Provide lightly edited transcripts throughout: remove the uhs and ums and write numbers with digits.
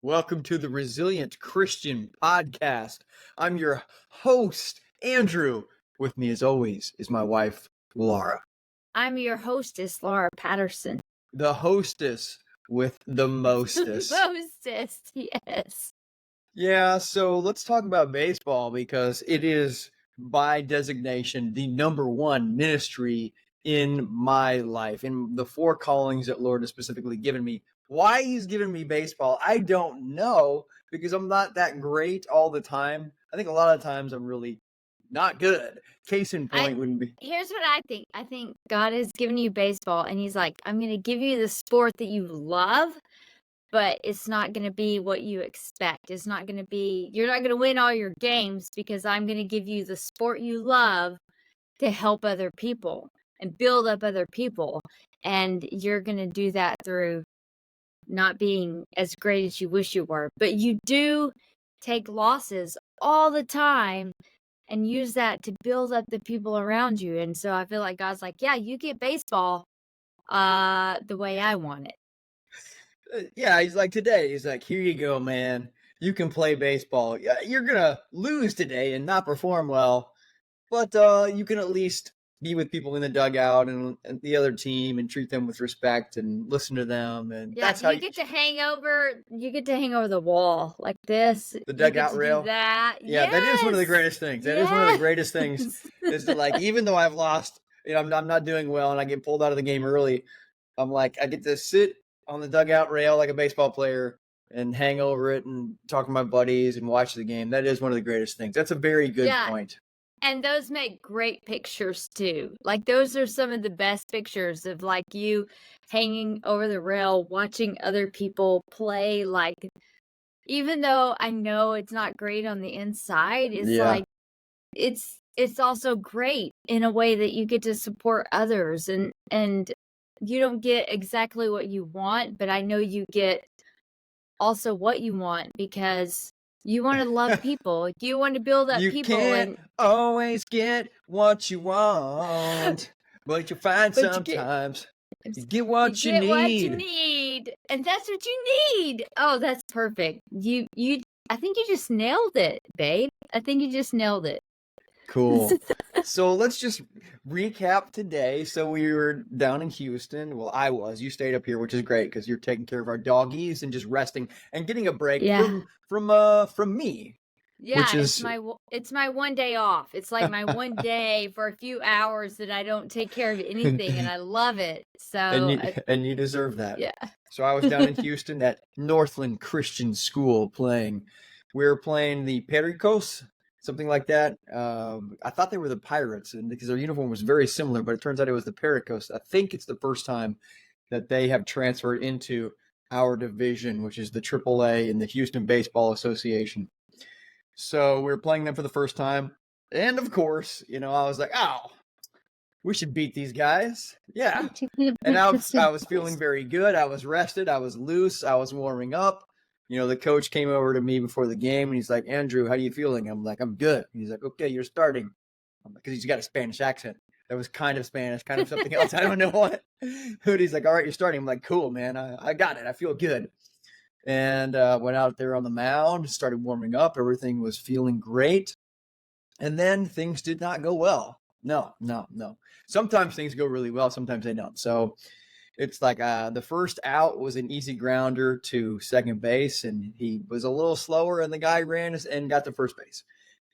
Welcome to the Resilient Christian Podcast. I'm your host, Andrew. With me, as always, is my wife, Lara. I'm your hostess, Lara Patterson. The hostess with the mostest. Hostess, yes. Yeah, so let's talk about baseball because it is, by designation, the number one ministry in my life, in the four callings that Lord has specifically given me. Why he's given me baseball, I don't know, because I'm not that great all the time. I think a lot of times I'm really not good. Case in point would be Here's what I think. I think God has given you baseball, and He's like, I'm going to give you the sport that you love, but it's not going to be what you expect. It's not going to be, you're not going to win all your games because I'm going to give you the sport you love to help other people and build up other people. And you're going to do that through not being as great as you wish you were. But you do take losses all the time and use that to build up the people around you. And so I feel like God's like, yeah, you get baseball the way I want it. yeah, he's like today. He's like, here you go, man. You can play baseball. Yeah, you're gonna lose today and not perform well, but you can at least be with people in the dugout and the other team and treat them with respect and listen to them. And Yeah, that's how you get to hang over the wall like this. the You dugout get to rail. do that. Yeah, that is one of the Yes. greatest things. That is one of the greatest things. Yes. Is to, like, even though I've lost, I'm not doing well and I get pulled out of the game early, I'm like, I get to sit on the dugout rail like a baseball player and hang over it and talk to my buddies and watch the game. That is one of the greatest things. That's a very good Yeah. point. And those make great pictures too. Like those are some of the best pictures of like you hanging over the rail, watching other people play. Like, even though I know it's not great on the inside, it's Yeah. like it's also great in a way that you get to support others and you don't get exactly what you want, but I know you get also what you want because you want to love people. You want to build up You people can't always get what you want, but you find But you get- sometimes you get what you get what you need. need, and that's what you need. Oh, that's perfect. I think you just nailed it, babe. I think you just nailed it. Cool. So let's just recap today. So we were down in Houston. Well, I was. You stayed up here, which is great because you're taking care of our doggies and just resting and getting a break Yeah. from me. Yeah, Which is it's my one day off. It's like my one day for a few hours that I don't take care of anything, and I love it. So and you deserve that. yeah. So I was down in Houston at Northland Christian School playing. We were playing the Pericos, something like that. I thought they were the Pirates, and because their uniform was very similar, but it turns out it was the Pericos. I think it's the first time that they have transferred into our division, which is the AAA in the Houston Baseball Association. So we were playing them for the first time, and of course, I was like, "Oh, we should beat these guys." Yeah. And I was feeling very good. I was rested. I was loose. I was warming up. The coach came over to me before the game and he's like, "Andrew, how are you feeling?" I'm like, "I'm good." He's like, "Okay, you're starting." I'm like, because he's got a Spanish accent. That was kind of Spanish, kind of something else. I don't know what. He's like, "All right, you're starting." I'm like, "Cool, man. I got it. I feel good." And went out there on the mound, started warming up. Everything was feeling great. And then things did not go well. No. Sometimes things go really well. Sometimes they don't. So it's like the first out was an easy grounder to second base, and he was a little slower, and the guy ran and got to first base.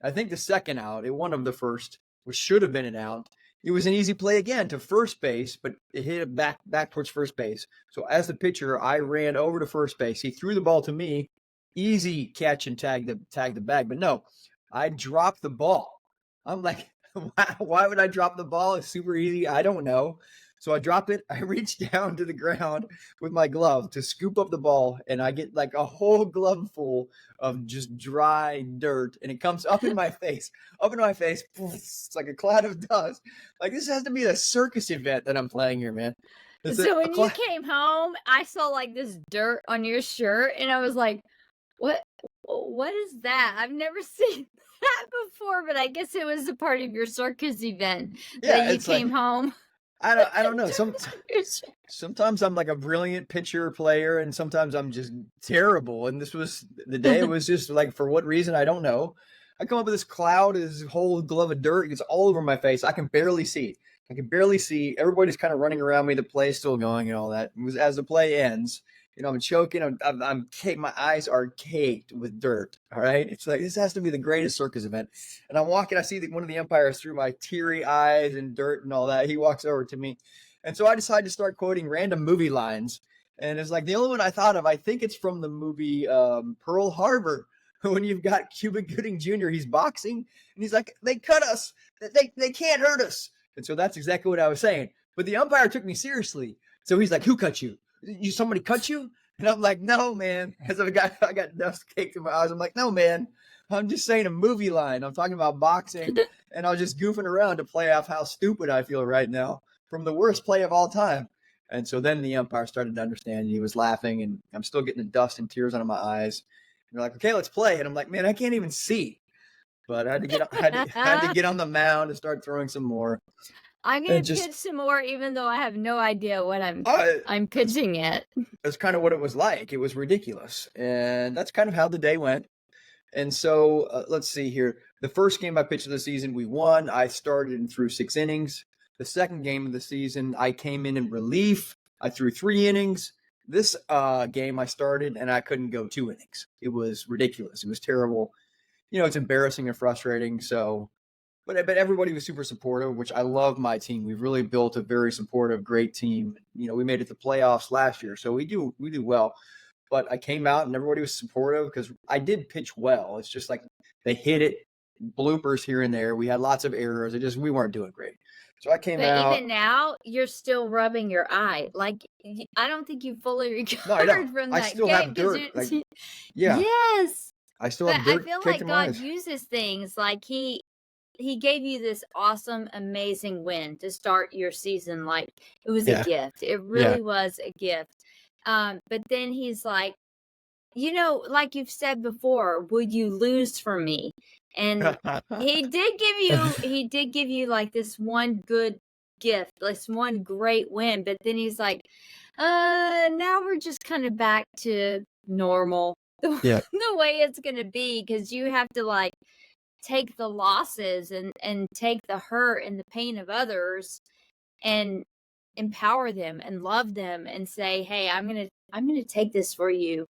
I think the second out, one of the first, which should have been an out, it was an easy play again to first base, but it hit it back towards first base. So as the pitcher, I ran over to first base. He threw the ball to me, easy catch and tag the bag. But no, I dropped the ball. I'm like, why would I drop the ball? It's super easy. I don't know. So I dropped it. I reached down to the ground with my glove to scoop up the ball, and I get like a whole glove full of just dry dirt, and it comes up in my face. It's like a cloud of dust. Like, this has to be a circus event that I'm playing here, man. So when you came home, I saw like this dirt on your shirt, and I was like, what is that? I've never seen that before, but I guess it was a part of your circus event that you came home. I don't know. Sometimes I'm like a brilliant pitcher player, and sometimes I'm just terrible. And this was the day. It was just like, for what reason I don't know. I come up with this cloud, this whole glove of dirt. It's all over my face. I can barely see. I can barely see. Everybody's kind of running around me. The play's still going and all that. It was, as the play ends, I'm choking. I'm caked. My eyes are caked with dirt. All right. It's like, this has to be the greatest circus event. And I'm walking. I see one of the umpires through my teary eyes and dirt and all that. He walks over to me, and so I decided to start quoting random movie lines. And it's like the only one I thought of. I think it's from the movie Pearl Harbor, when you've got Cuba Gooding Jr. He's boxing, and he's like, "They cut us. They can't hurt us." And so that's exactly what I was saying. But the umpire took me seriously. So he's like, "Who cut you? Somebody cut you?" And I'm like, "No, man." As I got dust caked in my eyes. I'm like, "No, man. I'm just saying a movie line. I'm talking about boxing." And I was just goofing around to play off how stupid I feel right now from the worst play of all time. And so then the umpire started to understand, and he was laughing, and I'm still getting the dust and tears out of my eyes. And they're like, "Okay, let's play." And I'm like, "Man, I can't even see." But I had to get on the mound and start throwing some more. I'm And gonna just pitch some more, even though I have no idea what uh, I'm pitching it. that's kind of what it was like. It was ridiculous. And that's kind of how the day went. And so let's see here. The first game I pitched of the season, we won. I started and threw 6 innings. The second game of the season, I came in relief. I threw 3 innings. This game I started and I couldn't go 2 innings. It was ridiculous. It was terrible. It's embarrassing and frustrating. So, but everybody was super supportive, which I love my team. We've really built a very supportive, great team. We made it to playoffs last year, so we do well. But I came out and everybody was supportive because I did pitch well. It's just like they hit it, bloopers here and there. We had lots of errors. We weren't doing great. So I came But out. even now, you're still rubbing your eye. Like, I don't think you fully No, I don't. recovered from I that still game have because dirt. Like, you, yeah, yes. I still But have I dirt feel caked like in my God eyes. uses things like he gave you this awesome, amazing win to start your season. Like, it was a Yeah, gift. It yeah. really was a gift. But then he's like, like you've said before, would you lose for me? And he did give you like this one good gift, this one great win, but then he's like, now we're just kind of back to normal. Yeah. The way it's gonna be, because you have to like take the losses and take the hurt and the pain of others and empower them and love them and say, "Hey, I'm gonna take this for you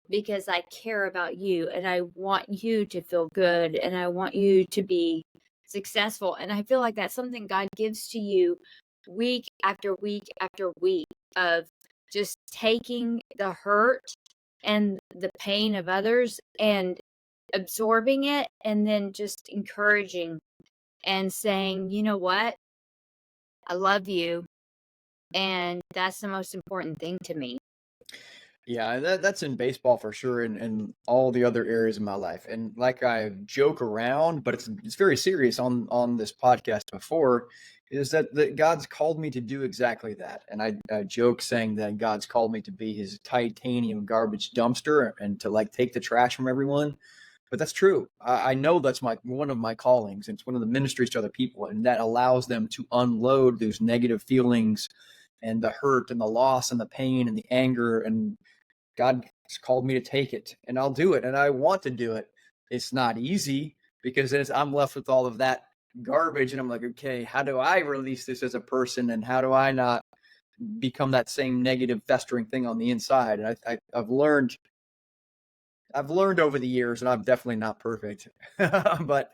because I care about you and I want you to feel good and I want you to be successful." And I feel like that's something God gives to you week after week after week, of just taking the hurt and the pain of others and absorbing it, and then just encouraging and saying, "You know what? I love you, and that's the most important thing to me." Yeah, that's in baseball for sure, and all the other areas of my life. And like, I joke around, but it's very serious on this podcast before, is that God's called me to do exactly that. And I joke saying that God's called me to be his titanium garbage dumpster and to like take the trash from everyone. But that's true. I know that's one of my callings. It's one of the ministries to other people, and that allows them to unload those negative feelings and the hurt and the loss and the pain and the anger, and God has called me to take it, and I'll do it, and I want to do it. It's not easy because then I'm left with all of that garbage, and I'm like, okay, how do I release this as a person, and how do I not become that same negative festering thing on the inside? And I've learned over the years, and I'm definitely not perfect, but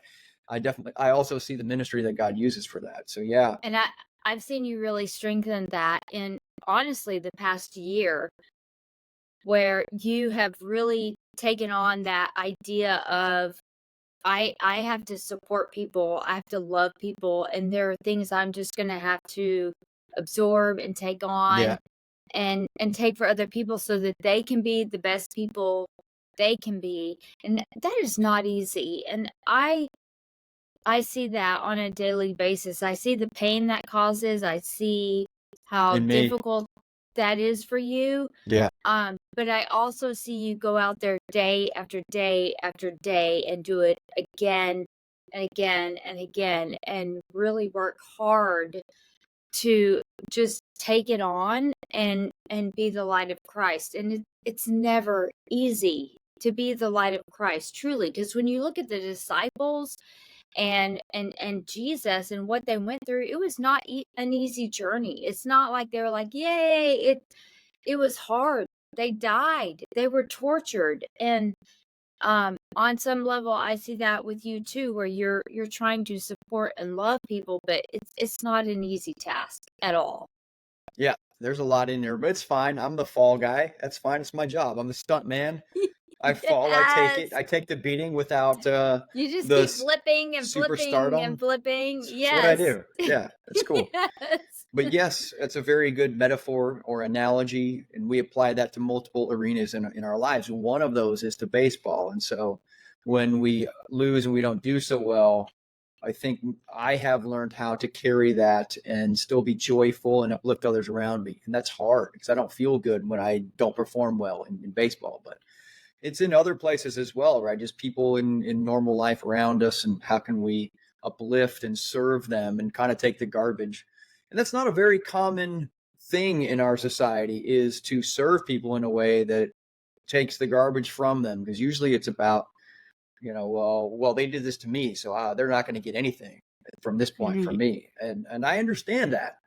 I also see the ministry that God uses for that. So yeah, And I've seen you really strengthen that in, honestly, the past year, where you have really taken on that idea of, I have to support people, I have to love people, and there are things I'm just gonna have to absorb and take on yeah, and take for other people so that they can be the best people they can be. And that is not easy. And I see that on a daily basis. I see the pain that causes. I see how in me, difficult that is for you. yeah, But I also see you go out there day after day after day and do it again and again and again and really work hard to just take it on and be the light of Christ. And it's never easy to be the light of Christ, truly, because when you look at the disciples and Jesus and what they went through, it was not an easy journey. It's not like they were like, yay, it was hard. They died. They were tortured. And on some level, I see that with you too, where you're trying to support and love people, but it's not an easy task at all. Yeah, there's a lot in there, but it's fine. I'm the fall guy. That's fine. It's my job. I'm the stunt man. I fall, I take it. Yes. I take the beating without You just the keep flipping and flipping and superstardom. flipping. It's what I Yes. do. Yeah, it's cool. Yes. But yes, it's a very good metaphor or analogy, and we apply that to multiple arenas in our lives. One of those is to baseball. And so when we lose and we don't do so well, I think I have learned how to carry that and still be joyful and uplift others around me. And that's hard because I don't feel good when I don't perform well in baseball. But it's in other places as well, right? Just people in normal life around us, and how can we uplift and serve them and kind of take the garbage. And that's not a very common thing in our society, is to serve people in a way that takes the garbage from them, because usually it's about, well, they did this to me, so they're not going to get anything from this point from me. And I understand that.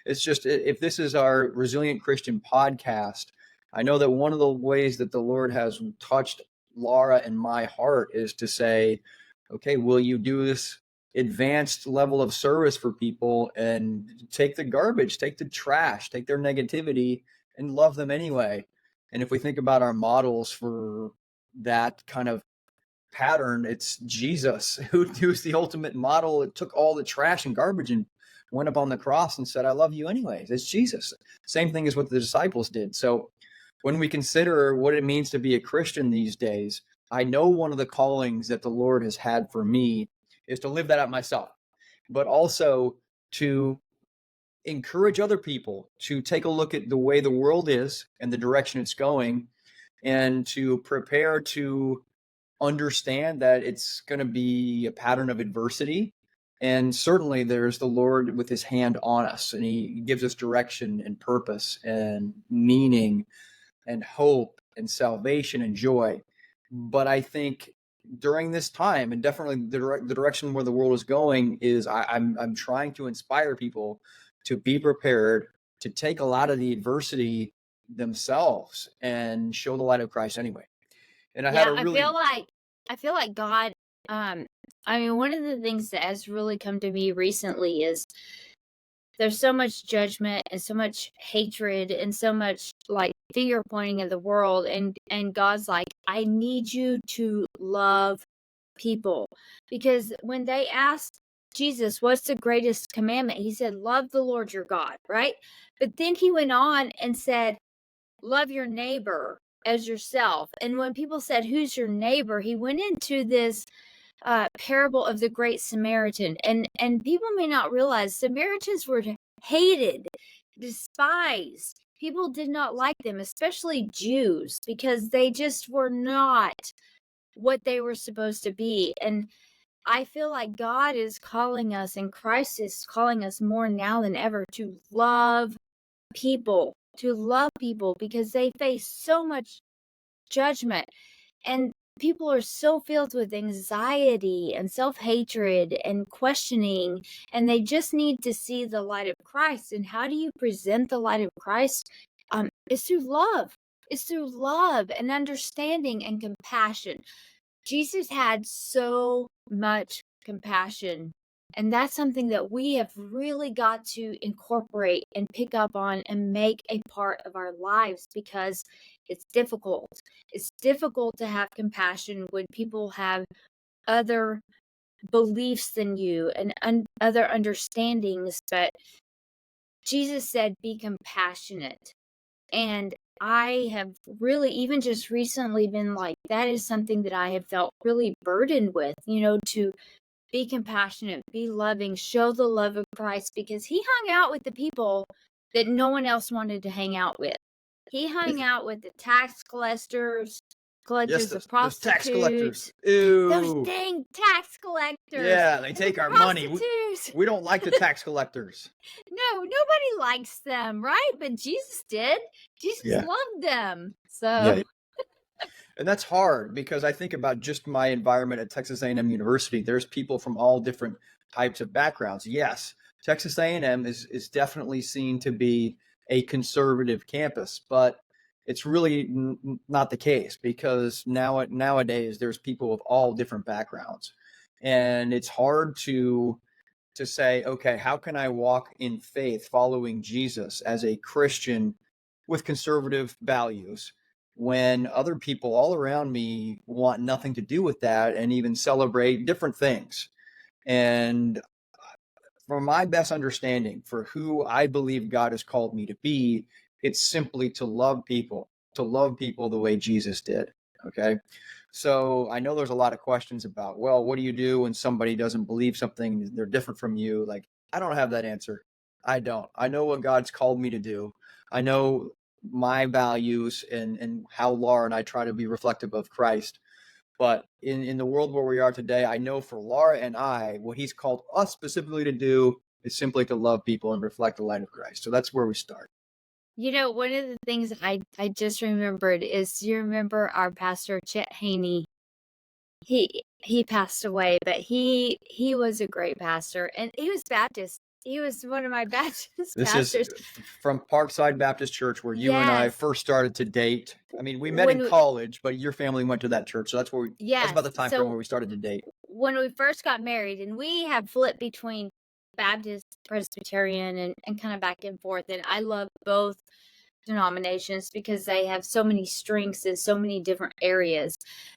It's just, if this is our Resilient Christian podcast, I know that one of the ways that the Lord has touched Lara and my heart is to say, okay, will you do this advanced level of service for people and take the garbage, take the trash, take their negativity, and love them anyway? And if we think about our models for that kind of pattern, it's Jesus, who's the ultimate model. It took all the trash and garbage and went up on the cross and said, I love you anyways. It's Jesus. Same thing as what the disciples did. So when we consider what it means to be a Christian these days, I know one of the callings that the Lord has had for me is to live that out myself, but also to encourage other people to take a look at the way the world is and the direction it's going, and to prepare to understand that it's going to be a pattern of adversity. And certainly there's the Lord with his hand on us, and he gives us direction and purpose and meaning and hope and salvation and joy. But I think during this time, and definitely the direction where the world is going, is I'm trying to inspire people to be prepared to take a lot of the adversity themselves and show the light of Christ anyway. And I had Yeah, a really I feel like God, I mean, one of the things that has really come to me recently is there's so much judgment and so much hatred and so much like finger pointing at the world, and God's like, I need you to love people. Because when they asked Jesus, what's the greatest commandment? He said, love the Lord your God, right? But then he went on and said, love your neighbor as yourself. And when people said, who's your neighbor? He went into this parable of the Great Samaritan. And people may not realize Samaritans were hated, despised. People did not like them, especially Jews, because they just were not what they were supposed to be. And I feel like God is calling us, and Christ is calling us more now than ever to love people, because they face so much judgment, and people are so filled with anxiety and self-hatred and questioning, and they just need to see the light of Christ. And how do you present the light of Christ? It's through love. It's through love and understanding and compassion. Jesus had so much compassion. And that's something that we have really got to incorporate and pick up on and make a part of our lives, because it's difficult. It's difficult to have compassion when people have other beliefs than you and other understandings. But Jesus said, be compassionate. And I have really, even just recently, been like, that is something that I have felt really burdened with, to be compassionate, be loving, show the love of Christ, because he hung out with the people that no one else wanted to hang out with. He hung out with the tax collectors, Yes, collectors, the those tax collectors. prostitutes, those Ew. dang tax collectors, Yeah, they and the take our money. prostitutes. We don't like the tax collectors. No, nobody likes them, right? But Jesus did. Jesus Yeah. loved them. Yeah. So, And that's hard because I think about just my environment at Texas A&M University. There's people from all different types of backgrounds. Yes, Texas A&M is definitely seen to be a conservative campus, but it's really not the case because nowadays there's people of all different backgrounds, and it's hard to say, okay, how can I walk in faith following Jesus as a Christian with conservative values when other people all around me want nothing to do with that and even celebrate different things? And from my best understanding, for who I believe God has called me to be, it's simply to love people the way Jesus did. Okay. So I know there's a lot of questions about, well, what do you do when somebody doesn't believe something? They're different from you. Like, I don't have that answer. I don't. I know what God's called me to do. I know my values and how Laura and I try to be reflective of Christ. But in the world where we are today, I know for Laura and I, what he's called us specifically to do is simply to love people and reflect the light of Christ. So that's where we start. one of the things I just remembered is you remember our pastor Chet Haney. He passed away, but he was a great pastor and he was Baptist. He was one of my Baptist This is pastors. from Parkside Baptist Church, where you and I Yes. first started to date. I mean, we met When in we, college, but your family went to that church, so that's about yes. the time frame So where we started to date. when we first got married, and we have flipped between Baptist, Presbyterian, and kind of back and forth. And I love both denominations because they have so many strengths in so many different areas.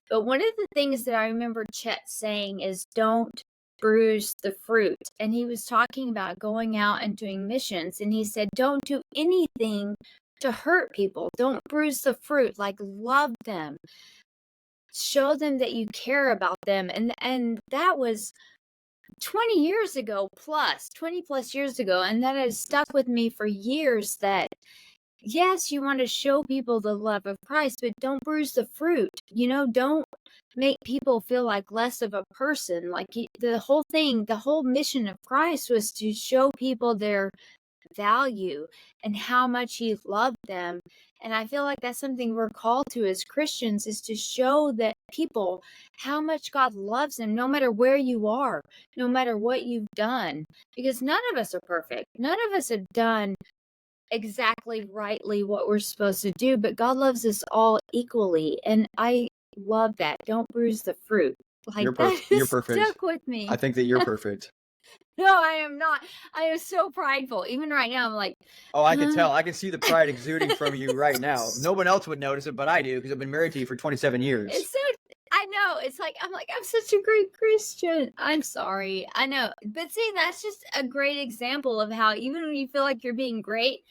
But one of the things that I remember Chet saying is don't bruise the fruit. And he was talking about going out and doing missions. And he said, don't do anything to hurt people. Don't bruise the fruit. Like, love them. Show them that you care about them. And that was 20 years ago plus, 20 plus years ago. And that has stuck with me for years that yes, you want to show people the love of Christ, but don't bruise the fruit. Don't make people feel like less of a person. Like the whole thing, the whole mission of Christ was to show people their value and how much he loved them. And I feel like that's something we're called to as Christians, is to show that people how much God loves them, no matter where you are, no matter what you've done, because none of us are perfect. None of us have done exactly rightly what we're supposed to do, but God loves us all equally. And I love that. Don't bruise the fruit. Like, that You're has perfect. stuck with me. I think that you're perfect. No, I am not. I am so prideful. Even right now, I'm like, Oh, I can tell. I can see the pride exuding from you right now. No one else would notice it, but I do because I've been married to you for 27 years. it's so, I know. It's like, I'm such a great Christian. I'm sorry. I know. But see, that's just a great example of how even when you feel like you're being great,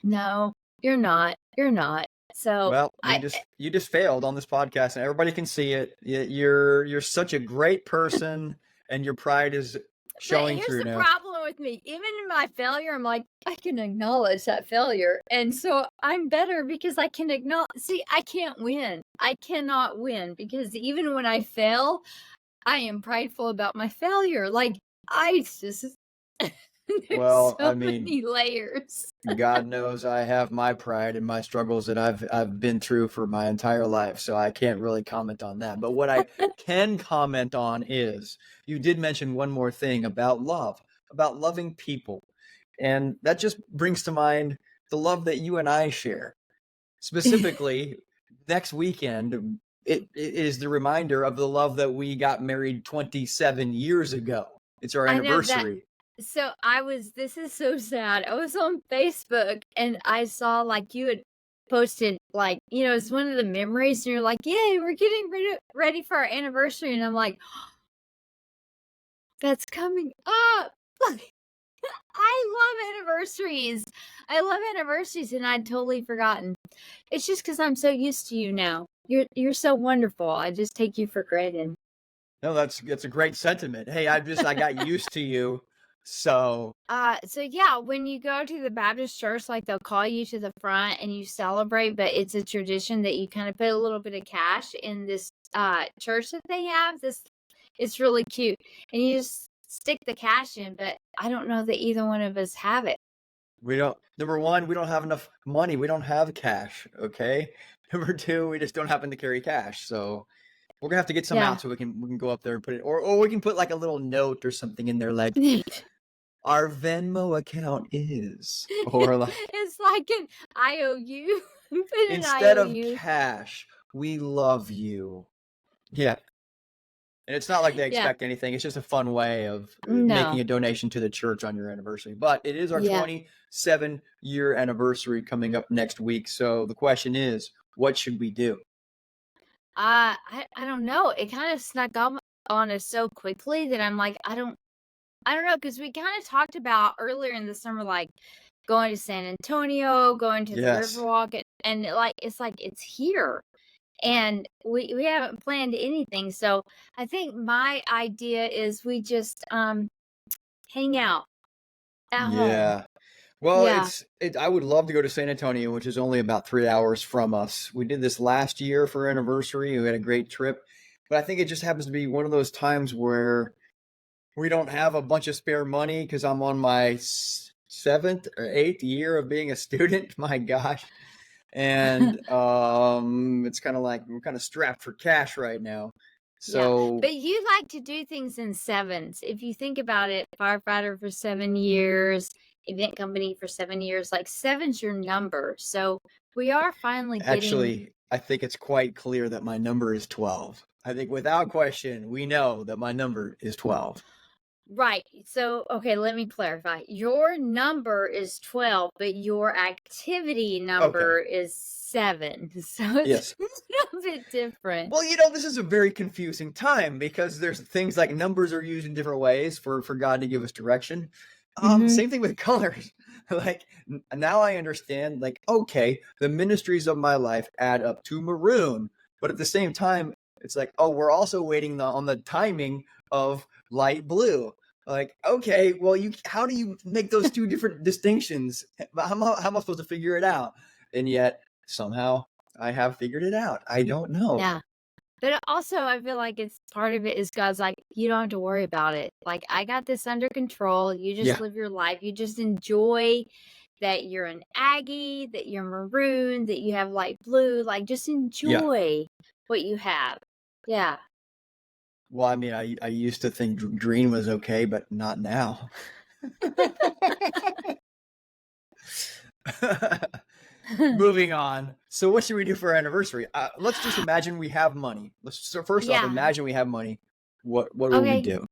no, you're not. You're not. So Well, you just failed on this podcast, and everybody can see it. You're such a great person, and your pride is But showing here's through the now. problem with me. Even in my failure, I'm like, I can acknowledge that failure. And so I'm better because I can acknowledge. See, I can't win. I cannot win because even when I fail, I am prideful about my failure. Like, I just, there's Well, so I mean, many layers. God knows I have my pride and my struggles that I've been through for my entire life, so I can't really comment on that. But what I can comment on is you did mention one more thing about love, about loving people. And that just brings to mind the love that you and I share. Specifically, next weekend, it is the reminder of the love that we got married 27 years ago. It's our I know that. anniversary. So this is so sad. I was on Facebook and I saw like you had posted like, it's one of the memories and you're like, yay, we're getting ready for our anniversary. And I'm like, that's coming up. Like, I love anniversaries. I love anniversaries and I'd totally forgotten. It's just because I'm so used to you now. You're so wonderful. I just take you for granted. No, that's a great sentiment. Hey, I got used to you. So So yeah, when you go to the Baptist church, like they'll call you to the front and you celebrate, but it's a tradition that you kind of put a little bit of cash in this church that they have. It's really cute. And you just stick the cash in, but I don't know that either one of us have it. we don't. Number one, we don't have enough money. We don't have cash. Okay. Number two, we just don't happen to carry cash. So we're gonna have to get some Yeah. out so we can go up there and put it, or we can put like a little note or something in there, like our Venmo account is, or like It's like an IOU. Put an instead of IOU. cash, we love you. Yeah. And it's not like they Yeah. expect anything. It's just a fun way of No. making a donation to the church on your anniversary. But it is our Yeah. 27-year anniversary coming up next week. So the question is, what should we do? I don't know. It kind of snuck up on us so quickly that I'm like, I don't know, because we kind of talked about earlier in the summer, like going to San Antonio, going to the Yes. Riverwalk, and it's like it's here, and we haven't planned anything. So I think my idea is we just hang out at home. Yeah. Well, Yeah. I would love to go to San Antonio, which is only about 3 hours from us. We did this last year for our anniversary. We had a great trip. But I think it just happens to be one of those times where we don't have a bunch of spare money because I'm on my seventh or eighth year of being a student. My gosh. And it's kind of like we're kind of strapped for cash right now. Yeah, So but you like to do things in sevens. If you think about it, firefighter for 7 years, event company for 7 years, like seven's your number. So we are finally getting actually, I think it's quite clear that my number is 12. I think without question, we know that my number is 12. right. So, okay, let me clarify. Your number is 12, but your activity Okay. number is 7. So it's Yes. a little bit different. Well, this is a very confusing time because there's things like numbers are used in different ways for God to give us direction. Mhm. Same thing with colors. Like now I understand, like, okay, the ministries of my life add up to maroon, but at the same time, it's like, oh, we're also waiting on the timing of light blue. Like, okay, well, how do you make those two different distinctions? How am I supposed to figure it out? And yet somehow I have figured it out. I don't know. Yeah. But also, I feel like it's part of it is God's like, you don't have to worry about it. Like, I got this under control. You just Yeah, live your life. You just enjoy that you're an Aggie, that you're maroon, that you have light blue. Like, just yeah. enjoy what you have. Yeah. Well, I mean, I used to think green was okay, but not now. Moving on. So, what should we do for our anniversary? Let's just imagine we have money. So first off, Yeah. imagine we have money. What would we Okay. do?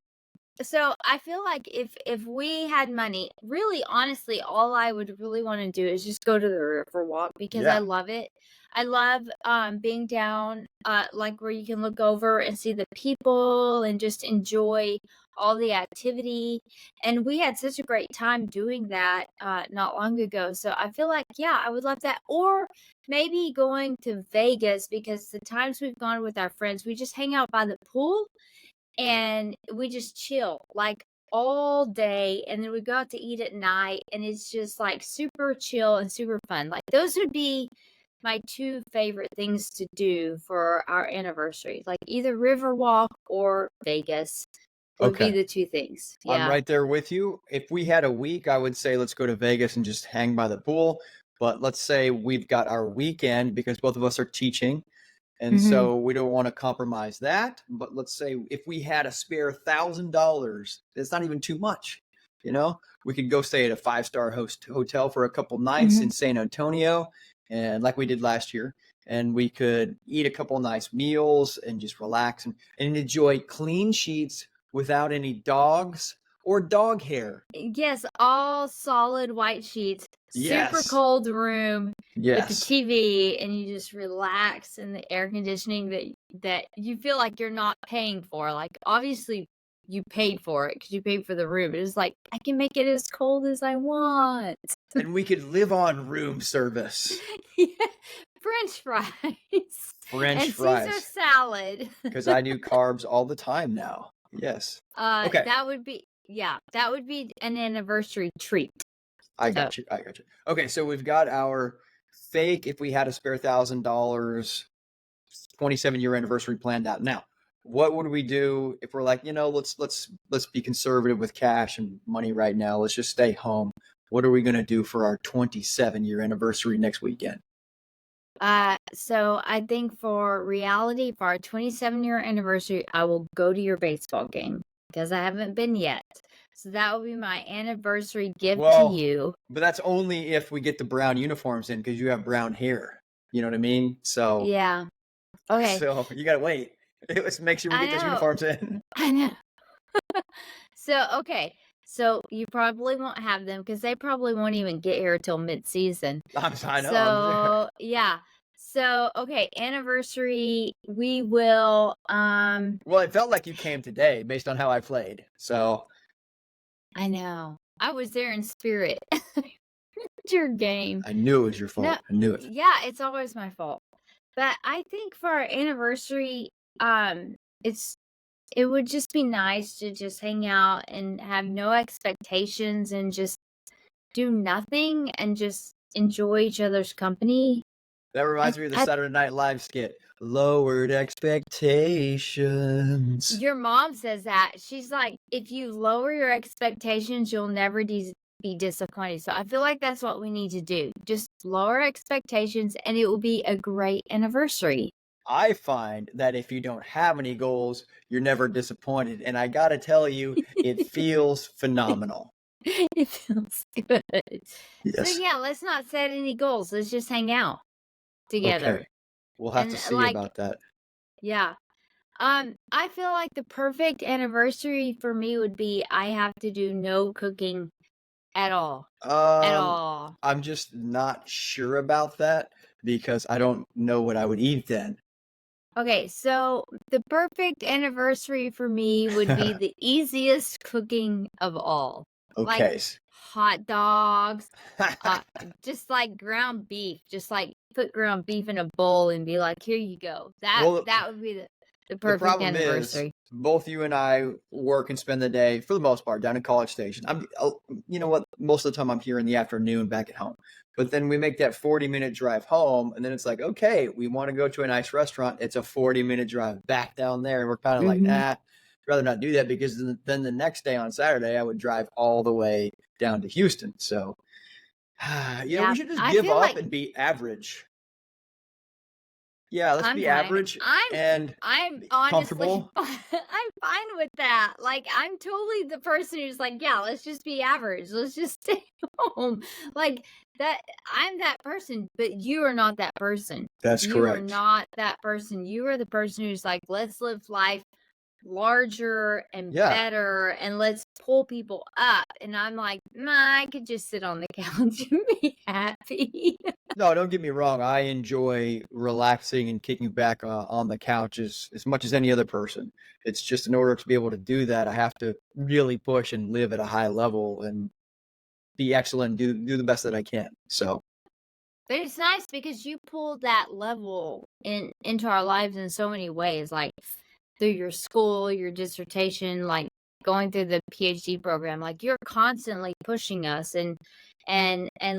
So I feel like if we had money, really honestly, all I would really want to do is just go to the river walk because I Yeah, love it. I love being down like where you can look over and see the people and just enjoy all the activity. And we had such a great time doing that not long ago. So I feel like yeah, I would love that. Or maybe going to Vegas because the times we've gone with our friends, we just hang out by the pool and we just chill like all day and then we go out to eat at night and it's just like super chill and super fun. Like those would be my two favorite things to do for our anniversary. Like either Riverwalk or Vegas would be okay. the two things. I'm Yeah. right there with you. If we had a week, I would say let's go to Vegas and just hang by the pool. But let's say we've got our weekend because both of us are teaching. And Mhm. so we don't want to compromise that. But let's say if we had a spare $1,000, it's not even too much. We could go stay at a five-star hotel for a couple nights in Mhm. San Antonio, and like we did last year. And we could eat a couple nice meals and just relax and enjoy clean sheets without any dogs or dog hair. Yes, all solid white sheets, super Yes. cold room with the Yes. TV, and you just relax in the air conditioning that you feel like you're not paying for. Like, obviously, you paid for it because you paid for the room. It's like, I can make it as cold as I want. And we could live on room service. Yeah, French fries French and Caesar fries. salad. Because I do carbs all the time now. Yes. Okay. That would be yeah, that would be an anniversary treat. I So, got you. I got you. Okay, so we've got our fake if we had a spare $1,000 27-year anniversary planned out. Now, what would we do if we're like, let's be conservative with cash and money right now. Let's just stay home. What are we going to do for our 27-year anniversary next weekend? so I think for reality, for our 27-year anniversary, I will go to your baseball game because I haven't been yet. So that will be my anniversary gift to Well, you. but that's only if we get the brown uniforms in because you have brown hair. You know what I mean? So, Yeah. Okay. so you gotta wait. Let's make sure we I get those know. uniforms in. I know. So, okay. So you probably won't have them because they probably won't even get here till mid-season. I know. I'm sure. So, yeah. So, okay, anniversary, we will, Well, it felt like you came today based on how I played. So I know. I was there in spirit. It's your game. I knew it was your No, fault. I knew it. yeah, it's always my fault. But I think for our anniversary, it's it would just be nice to just hang out and have no expectations and just do nothing and just enjoy each other's company. That And reminds me of the at Saturday Night Live skit. Lowered expectations. your mom says that. She's like, "If you lower your expectations, you'll never be disappointed." So I feel like that's what we need to do. Just lower expectations and it will be a great anniversary. I find that if you don't have any goals, you're never disappointed. And I gotta tell you, it feels phenomenal. It feels good. So Yes. yeah, let's not set any goals. Let's just hang out together. Okay. We'll have And to see like, about that. yeah. I feel like the perfect anniversary for me would be I have to do no cooking at all. At Um, all. I'm just not sure about that because I don't know what I would eat then. Okay, so the perfect anniversary for me would be the easiest cooking of all. Like Okay. hot dogs, uh, just like ground beef, just like put ground beef in a bowl and be like, "Here you go." Well, That would be the the perfect problem is anniversary. both you and I work and spend the day for the most part down in College Station. You know what? Most of the time I'm here in the afternoon back at home. But then we make that 40-minute drive home, and then it's like, okay, we want to go to a nice restaurant. It's a 40-minute drive back down there, and we're kind of like, Mhm. nah, I'd rather not do that because then the next day on Saturday I would drive all the way down to Houston. So, we Yeah, should just I give feel up like and be average. Yeah, let's I'm be fine. average and I'm be honestly comfortable. I'm fine with that. Like, I'm totally the person who's like, "Yeah, let's just be average. Let's just stay home." Like, that I'm that person, but you are not that person. That's You are correct. not that person. You are the person who's like, "Let's live life larger and Yeah. better, and let's pull people up." And I'm like, "Nah, I could just sit on the couch and be happy." No, don't get me wrong. I enjoy relaxing and kicking back on the couch as much as any other person. It's just in order to be able to do that, I have to really push and live at a high level and be excellent, do the best that I can. So, But it's nice because you pulled that level into our lives in so many ways, like through your school, your dissertation, like going through the PhD program. Like you're constantly pushing us and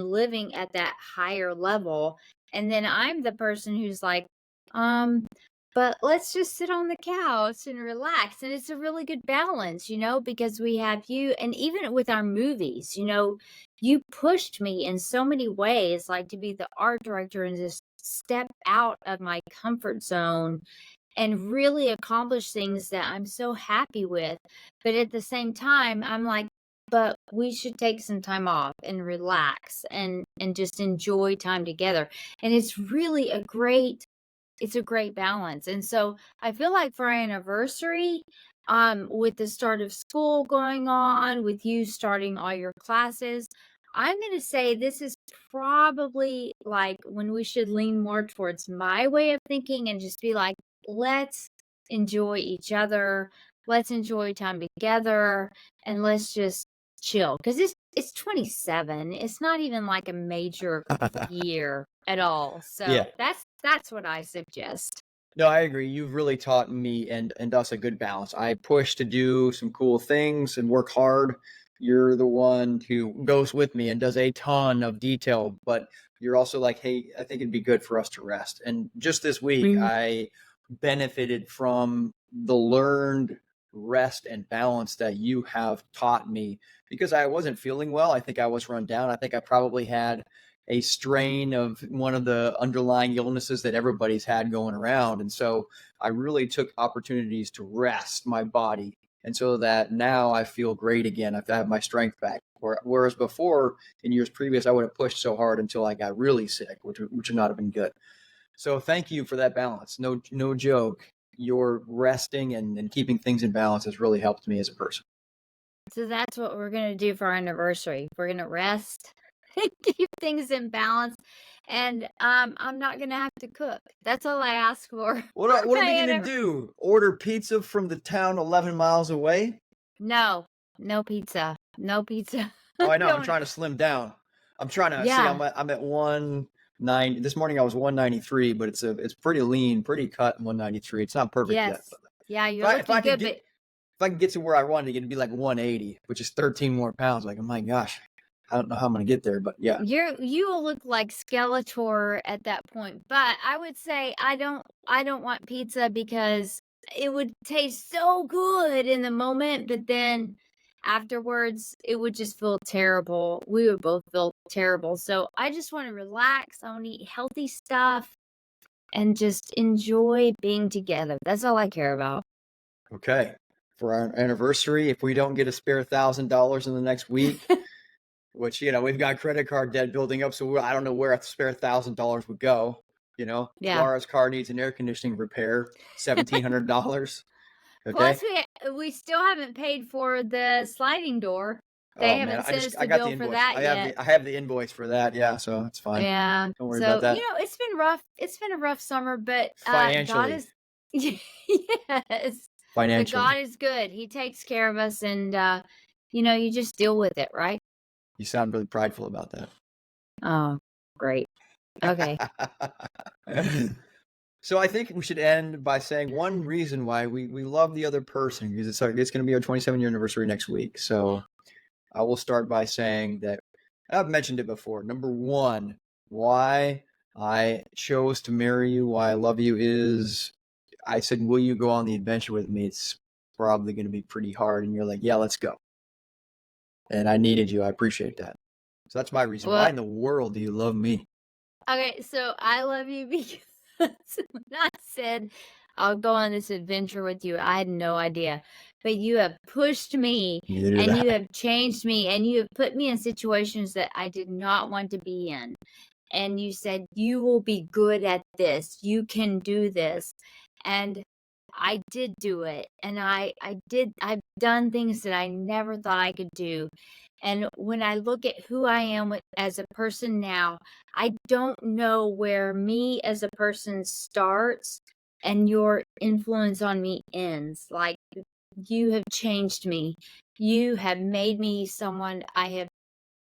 living at that higher level. And then I'm the person who's like, um, but let's just sit on the couch and relax. And it's a really good balance, because we have you and even with our movies, you pushed me in so many ways, like to be the art director and just step out of my comfort zone and really accomplish things that I'm so happy with. But at the same time, I'm like, but we should take some time off and relax and just enjoy time together. And it's a great balance. And so I feel like for our anniversary, with the start of school going on, with you starting all your classes, I'm going to say this is probably like when we should lean more towards my way of thinking and just be like, let's enjoy each other. Let's enjoy time together and let's just chill. Cause it's 27. It's not even like a major year at all. yeah. So that's what I suggest. No, I agree. You've really taught me and us a good balance. I push to do some cool things and work hard. You're the one who goes with me and does a ton of detail, but you're also like, hey, I think it'd be good for us to rest. And just this week, Mhm. I benefited from the learned rest and balance that you have taught me because I wasn't feeling well. I think I was run down. I think I probably had a strain of one of the underlying illnesses that everybody's had going around. And so I really took opportunities to rest my body. And so that now I feel great again. I have my strength back. Whereas before, in years previous, I would have pushed so hard until I got really sick, which would not have been good. So thank you for that balance. No joke. Your resting and keeping things in balance has really helped me as a person. So that's what we're gonna do for our anniversary. We're gonna rest, and keep things in balance, and, I'm not gonna have to cook. That's all I ask for What for are, what are my we gonna anniversary. do? Order pizza from the town 11 miles away? No, no pizza, no pizza. Oh, I know. I'm Don't trying to slim down. I'm trying to see. Yeah, I'm at 190. This morning I was 193, but it's pretty lean, pretty cut 193. It's not perfect yet. yes. But Yeah, if you're I if I looking could good, get but if I could get to where I wanted to get, it'd be like 180, which is 13 more pounds. Like, oh my gosh, I don't know how I'm gonna get there, but yeah. you will look like Skeletor at that point, but I would say I don't want pizza because it would taste so good in the moment, but then afterwards, it would just feel terrible. We would both feel terrible, so I just wanna relax, I wanna eat healthy stuff and just enjoy being together. That's all I care about. Okay. For our anniversary, if we don't get a spare $1,000 in the next week, which we've got credit card debt building up, so I don't know where a spare $1,000 would go. Yeah. Lara's car needs an air conditioning repair, $1,700. Okay. Plus, we still haven't paid for the sliding door. They Oh man, haven't sent us I the got the bill for invoice. that yet. I have the invoice for that. Yeah, so it's fine. Yeah. Don't worry about So, that. it's been rough. It's been a rough summer, but, God Financially, is Yes. But God financially, is good. He takes care of us and, you just deal with it, right? you sound really prideful about Oh, great. Okay. that. So I think we should end by saying one reason why we love the other person because it's going to be our 27-year anniversary next week. So I will start by saying that I've mentioned it before. Number one, why I chose to marry you, why I love you is I said, will you go on the adventure with me? It's probably going to be pretty hard. And you're like, yeah, let's go. And I needed you. I appreciate that. So that's my reason. Why Well in the world do you love me? okay, so I love you because when I said I'll go on this adventure with you, I had no idea. But you have pushed me Neither did and you I. have changed me and you have put me in situations that I did not want to be in. And you said, "You will be good at this. You can do this." And I did do it. And I've done things that I never thought I could do. And when I look at who I am as a person now, I don't know where me as a person starts and your influence on me ends. Like, you have changed me. You have made me someone I have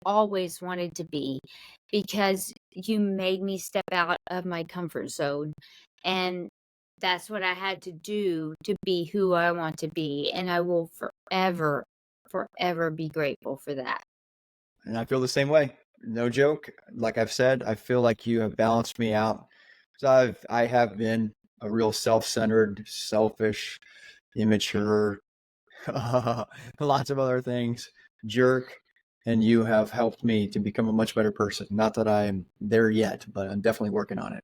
always wanted to be because you made me step out of my comfort zone. And that's what I had to do to be who I want to be. And I will forever, forever be grateful for that. And I feel the same way. No joke. Like I've said, I feel like you have balanced me out. So I have been a real self-centered, selfish, immature, lots of other things, jerk, and you have helped me to become a much better person. Not that I am there yet, but I'm definitely working on it.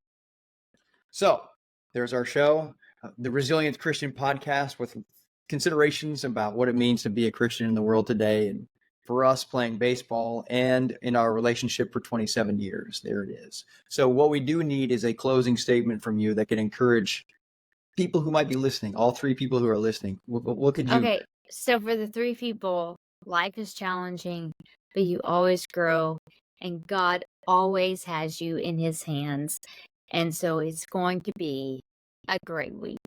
So there's our show, the Resilient Christian Podcast, with considerations about what it means to be a Christian in the world today, and for us playing baseball and in our relationship for 27 years. There it is. So what we do need is a closing statement from you that can encourage people who might be listening, all three people who are listening. What could you? Okay, so for the three people, life is challenging, but you always grow, and God always has you in his hands. And so it's going to be a great week.